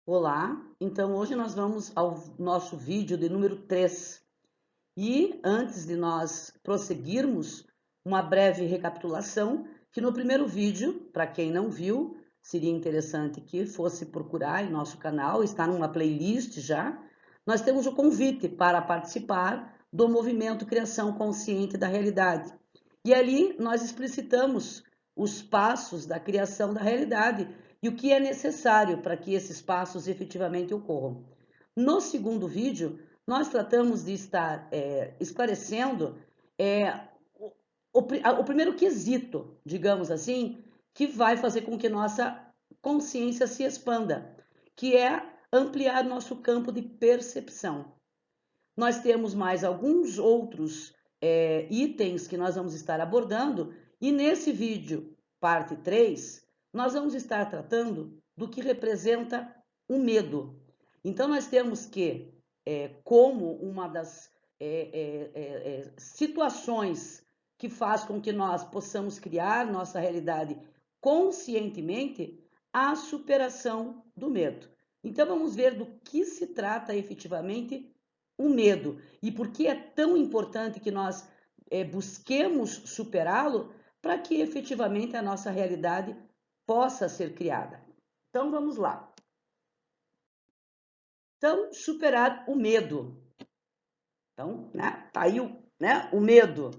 Olá, então hoje nós vamos ao nosso vídeo de número 3. E antes de nós prosseguirmos, uma breve recapitulação, que no primeiro vídeo, para quem não viu, seria interessante que fosse procurar em nosso canal, está numa playlist já. Nós temos o convite para participar do movimento Criação Consciente da Realidade. E ali nós explicitamos os passos da criação da realidade e o que é necessário para que esses passos efetivamente ocorram. No segundo vídeo, nós tratamos de estar esclarecendo o primeiro quesito, digamos assim, que vai fazer com que nossa consciência se expanda, que é ampliar nosso campo de percepção. Nós temos mais alguns outros itens que nós vamos estar abordando, e nesse vídeo, parte 3, nós vamos estar tratando do que representa o medo. Então, nós temos que, como uma das situações que faz com que nós possamos criar nossa realidade conscientemente, a superação do medo. Então, vamos ver do que se trata efetivamente o medo e por que é tão importante que nós busquemos superá-lo para que efetivamente a nossa realidade possa ser criada. Então vamos lá. Então, superar o medo. Então, né, tá aí o medo,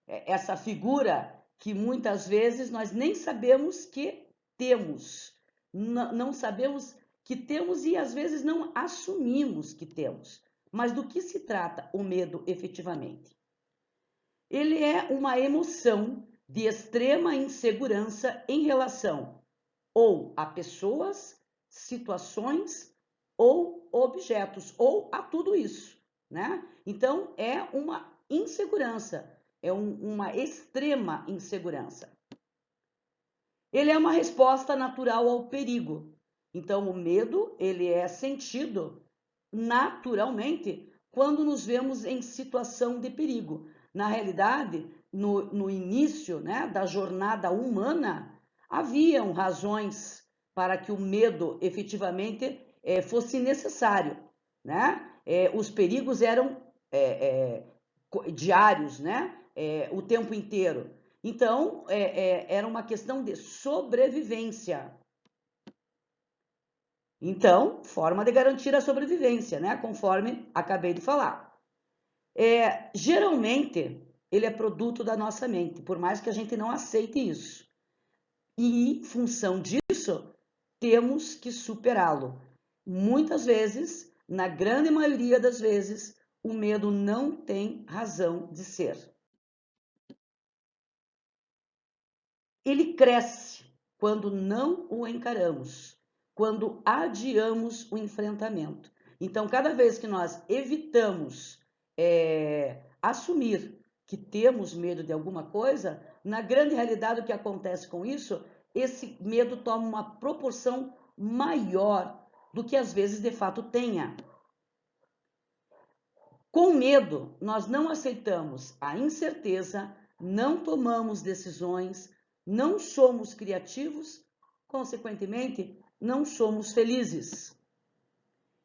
essa figura que muitas vezes nós nem sabemos que temos, não sabemos que temos e às vezes não assumimos que temos. Mas do que se trata o medo efetivamente? Ele é uma emoção de extrema insegurança em relação ou a pessoas, situações ou objetos, ou a tudo isso, né? Então, é uma insegurança, uma extrema insegurança. Ele é uma resposta natural ao perigo. Então, o medo, ele é sentido naturalmente quando nos vemos em situação de perigo. Na realidade, no início, né, da jornada humana, haviam razões para que o medo efetivamente fosse necessário, né? Os perigos eram diários, né? O tempo inteiro. Então, era uma questão de sobrevivência. Então, forma de garantir a sobrevivência, né? Conforme acabei de falar. Geralmente, ele é produto da nossa mente, por mais que a gente não aceite isso. E, em função disso, temos que superá-lo. Muitas vezes, na grande maioria das vezes, o medo não tem razão de ser. Ele cresce quando não o encaramos, quando adiamos o enfrentamento. Então, cada vez que nós evitamos assumir que temos medo de alguma coisa, na grande realidade o que acontece com isso, esse medo toma uma proporção maior do que às vezes de fato tenha. Com medo, nós não aceitamos a incerteza, não tomamos decisões, não somos criativos, consequentemente, não somos felizes.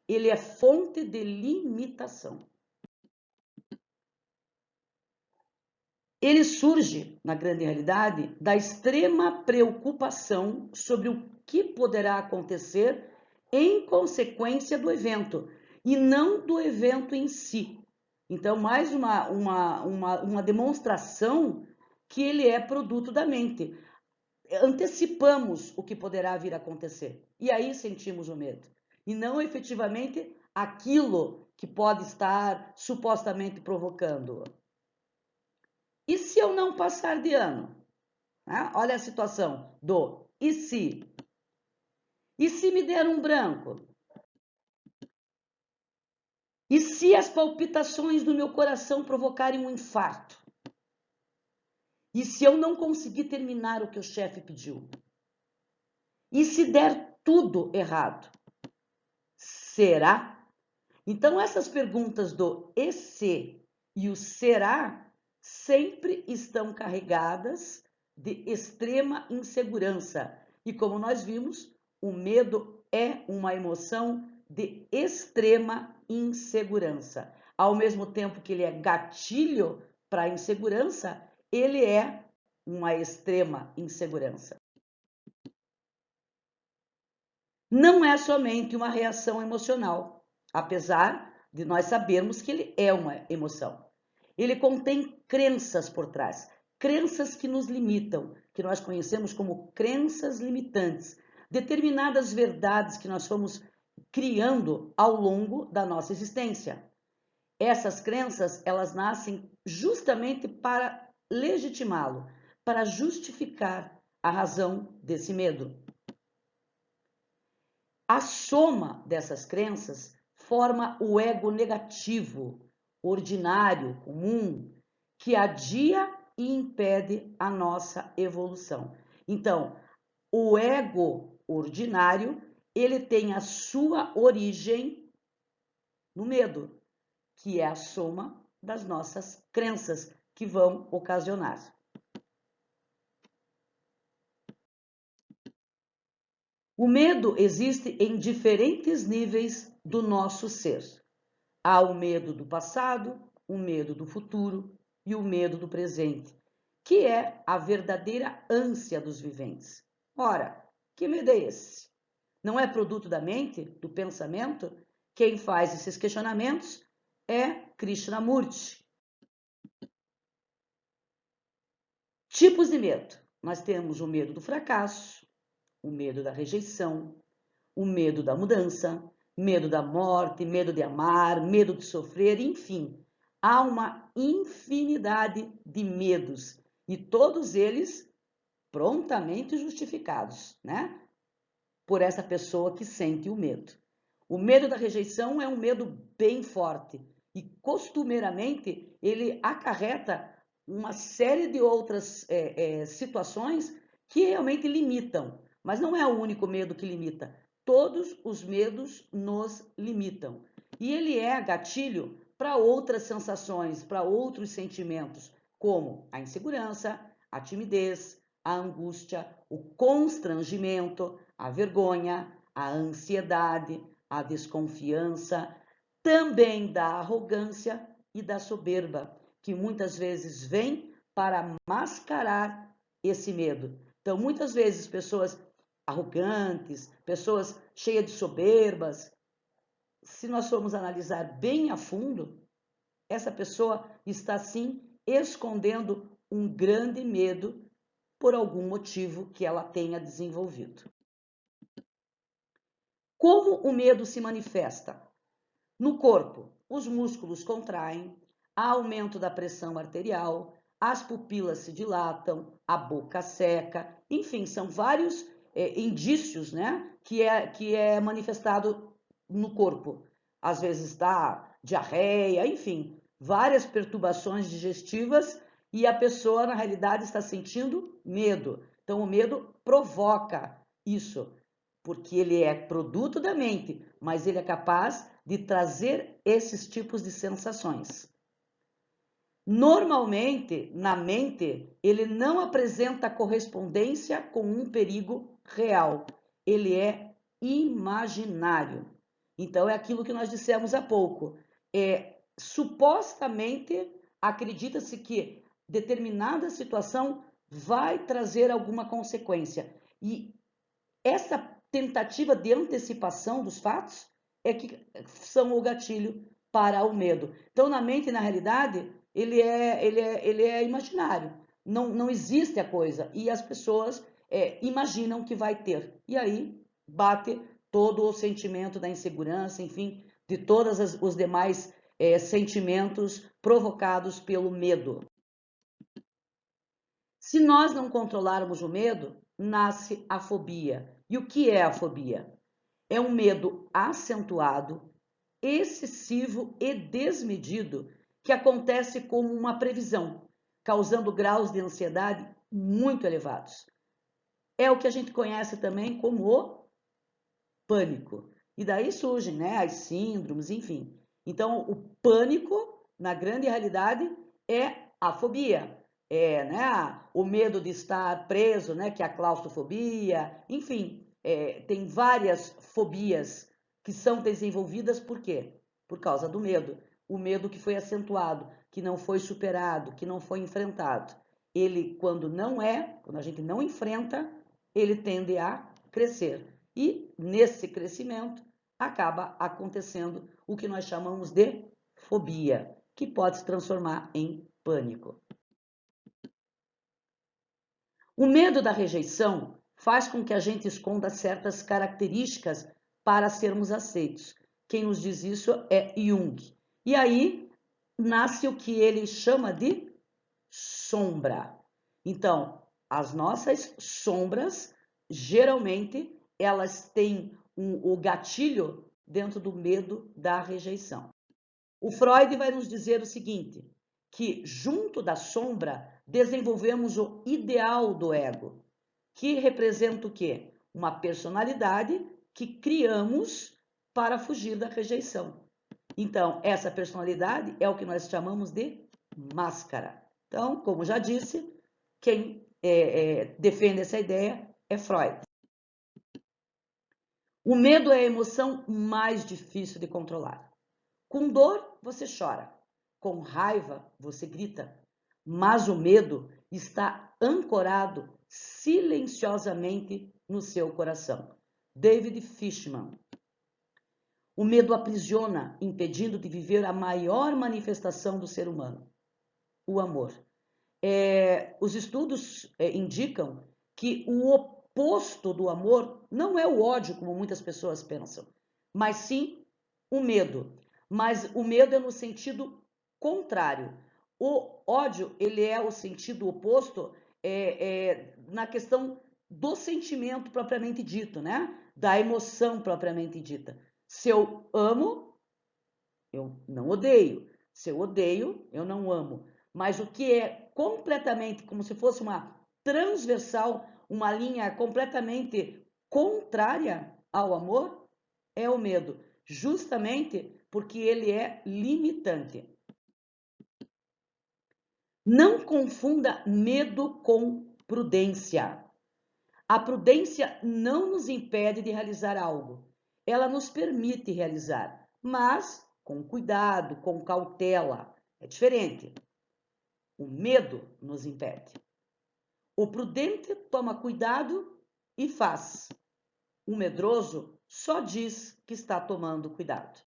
Ele é fonte de limitação. Ele surge, na grande realidade, da extrema preocupação sobre o que poderá acontecer em consequência do evento, e não do evento em si. Então, mais uma demonstração que ele é produto da mente. Antecipamos o que poderá vir a acontecer, e aí sentimos o medo. E não efetivamente aquilo que pode estar supostamente provocando. E se eu não passar de ano? Olha a situação do e se? E se me der um branco? E se as palpitações do meu coração provocarem um infarto? E se eu não conseguir terminar o que o chefe pediu? E se der tudo errado? Será? Então, essas perguntas do e se e o será sempre estão carregadas de extrema insegurança. E como nós vimos, o medo é uma emoção de extrema insegurança. Ao mesmo tempo que ele é gatilho para a insegurança, ele é uma extrema insegurança. Não é somente uma reação emocional, apesar de nós sabermos que ele é uma emoção. Ele contém crenças por trás, crenças que nos limitam, que nós conhecemos como crenças limitantes, determinadas verdades que nós fomos criando ao longo da nossa existência. Essas crenças, elas nascem justamente para legitimá-lo, para justificar a razão desse medo. A soma dessas crenças forma o ego negativo, ordinário, comum, que adia e impede a nossa evolução. Então, o ego ordinário, ele tem a sua origem no medo, que é a soma das nossas crenças que vão ocasionar. O medo existe em diferentes níveis do nosso ser. Há o medo do passado, o medo do futuro e o medo do presente, que é a verdadeira ânsia dos viventes. Ora, que medo é esse? Não é produto da mente, do pensamento? Quem faz esses questionamentos é Krishnamurti. Tipos de medo. Nós temos o medo do fracasso, o medo da rejeição, o medo da mudança, medo da morte, medo de amar, medo de sofrer, enfim. Há uma infinidade de medos e todos eles prontamente justificados, né? Por essa pessoa que sente o medo. O medo da rejeição é um medo bem forte e costumeiramente ele acarreta uma série de outras situações que realmente limitam, mas não é o único medo que limita. Todos os medos nos limitam. E ele é gatilho para outras sensações, para outros sentimentos, como a insegurança, a timidez, a angústia, o constrangimento, a vergonha, a ansiedade, a desconfiança, também da arrogância e da soberba, que muitas vezes vem para mascarar esse medo. Então, muitas vezes, pessoas arrogantes, pessoas cheias de soberbas, se nós formos analisar bem a fundo, essa pessoa está sim escondendo um grande medo por algum motivo que ela tenha desenvolvido. Como o medo se manifesta? No corpo, os músculos contraem, há aumento da pressão arterial, as pupilas se dilatam, a boca seca, enfim, são vários indícios, né, que é manifestado no corpo. Às vezes dá diarreia, enfim, várias perturbações digestivas e a pessoa, na realidade, está sentindo medo. Então, o medo provoca isso, porque ele é produto da mente, mas ele é capaz de trazer esses tipos de sensações. Normalmente, na mente, ele não apresenta correspondência com um perigo real. Ele é imaginário. Então, é aquilo que nós dissemos há pouco. Supostamente, acredita-se que determinada situação vai trazer alguma consequência. E essa tentativa de antecipação dos fatos é que são o gatilho para o medo. Então, na mente, na realidade, ele é imaginário. Não existe a coisa. E as pessoas imaginam que vai ter. E aí bate todo o sentimento da insegurança, enfim, de todos os demais sentimentos provocados pelo medo. Se nós não controlarmos o medo, nasce a fobia. E o que é a fobia? É um medo acentuado, excessivo e desmedido que acontece como uma previsão, causando graus de ansiedade muito elevados. É o que a gente conhece também como o pânico. E daí surgem, né, as síndromes, enfim. Então, o pânico, na grande realidade, é a fobia. É, né, o medo de estar preso, né, que é a claustrofobia, enfim. tem várias fobias que são desenvolvidas por quê? Por causa do medo. O medo que foi acentuado, que não foi superado, que não foi enfrentado. Ele, quando a gente não enfrenta, ele tende a crescer. E nesse crescimento acaba acontecendo o que nós chamamos de fobia, que pode se transformar em pânico. O medo da rejeição faz com que a gente esconda certas características para sermos aceitos. Quem nos diz isso é Jung. E aí nasce o que ele chama de sombra. Então, as nossas sombras, geralmente, elas têm o gatilho dentro do medo da rejeição. O Freud vai nos dizer o seguinte, que junto da sombra desenvolvemos o ideal do ego, que representa o quê? Uma personalidade que criamos para fugir da rejeição. Então, essa personalidade é o que nós chamamos de máscara. Então, como já disse, quem defende essa ideia é Freud. O medo é a emoção mais difícil de controlar. Com dor, você chora. Com raiva, você grita. Mas o medo está ancorado silenciosamente no seu coração. David Fishman. O medo aprisiona, impedindo de viver a maior manifestação do ser humano, o amor. Os estudos indicam que o oposto do amor não é o ódio, como muitas pessoas pensam, mas sim o medo. Mas o medo é no sentido contrário. O ódio, ele é o sentido oposto na questão do sentimento propriamente dito, né? Da emoção propriamente dita. Se eu amo, eu não odeio. Se eu odeio, eu não amo. Mas o que é completamente, como se fosse uma transversal, uma linha completamente contrária ao amor, é o medo. Justamente porque ele é limitante. Não confunda medo com prudência. A prudência não nos impede de realizar algo. Ela nos permite realizar, mas com cuidado, com cautela. É diferente. O medo nos impede. O prudente toma cuidado e faz. O medroso só diz que está tomando cuidado.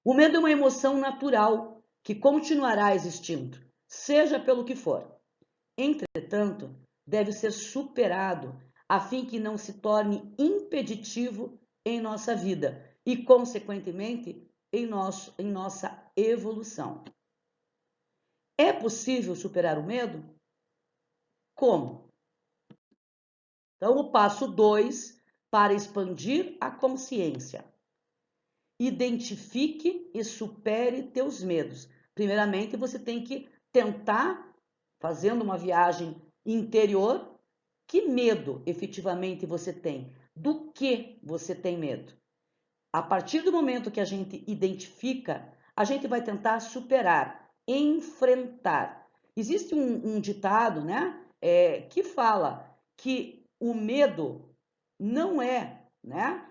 O medo é uma emoção natural que continuará existindo, seja pelo que for. Entretanto, deve ser superado a fim que não se torne impeditivo em nossa vida e, consequentemente, em nossa evolução. É possível superar o medo? Como? Então, o passo 2 para expandir a consciência. Identifique e supere teus medos. Primeiramente, você tem que tentar, fazendo uma viagem interior, que medo efetivamente você tem? Do que você tem medo? A partir do momento que a gente identifica, a gente vai tentar superar, enfrentar. Existe um ditado, né, que fala que o medo não é, né,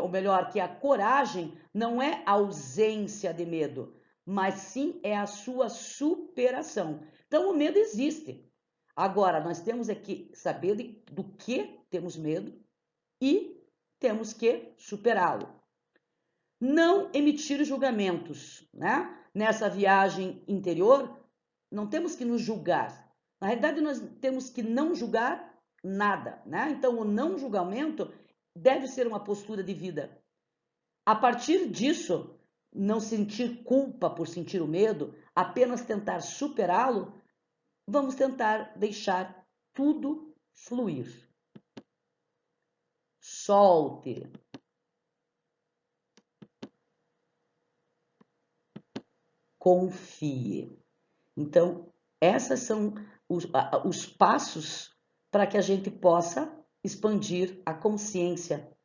ou melhor, que a coragem não é ausência de medo, mas sim é a sua superação. Então, o medo existe. Agora, nós temos que saber do que temos medo e temos que superá-lo. Não emitir julgamentos, né? Nessa viagem interior, não temos que nos julgar. Na realidade, nós temos que não julgar nada, né? Então, o não julgamento deve ser uma postura de vida. A partir disso, não sentir culpa por sentir o medo, apenas tentar superá-lo, vamos tentar deixar tudo fluir. Solte. Confie. Então, esses são os passos para que a gente possa expandir a consciência,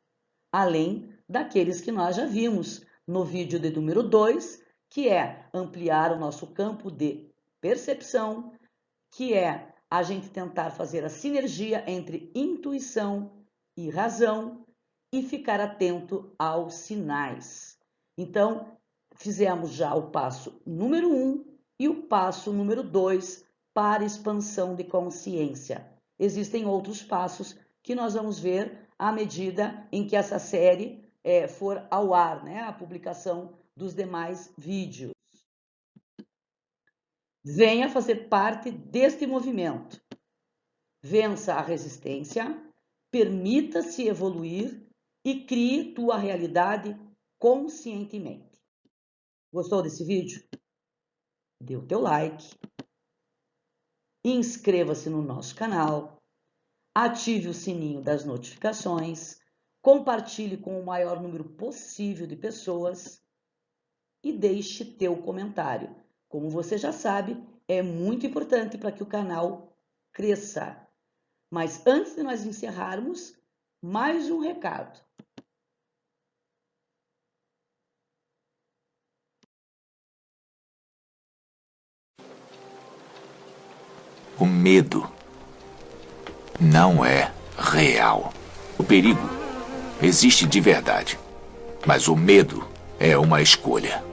além daqueles que nós já vimos no vídeo de número 2, que é ampliar o nosso campo de percepção, que é a gente tentar fazer a sinergia entre intuição e razão e ficar atento aos sinais. Então, fizemos já o passo número 1 e o passo número 2 para expansão de consciência. Existem outros passos que nós vamos ver à medida em que essa série for ao ar, né? A publicação dos demais vídeos. Venha fazer parte deste movimento. Vença a resistência, permita-se evoluir e crie tua realidade conscientemente. Gostou desse vídeo? Dê o teu like, inscreva-se no nosso canal, ative o sininho das notificações, compartilhe com o maior número possível de pessoas e deixe teu comentário. Como você já sabe, é muito importante para que o canal cresça. Mas antes de nós encerrarmos, mais um recado. O medo não é real. O perigo existe de verdade, mas o medo é uma escolha.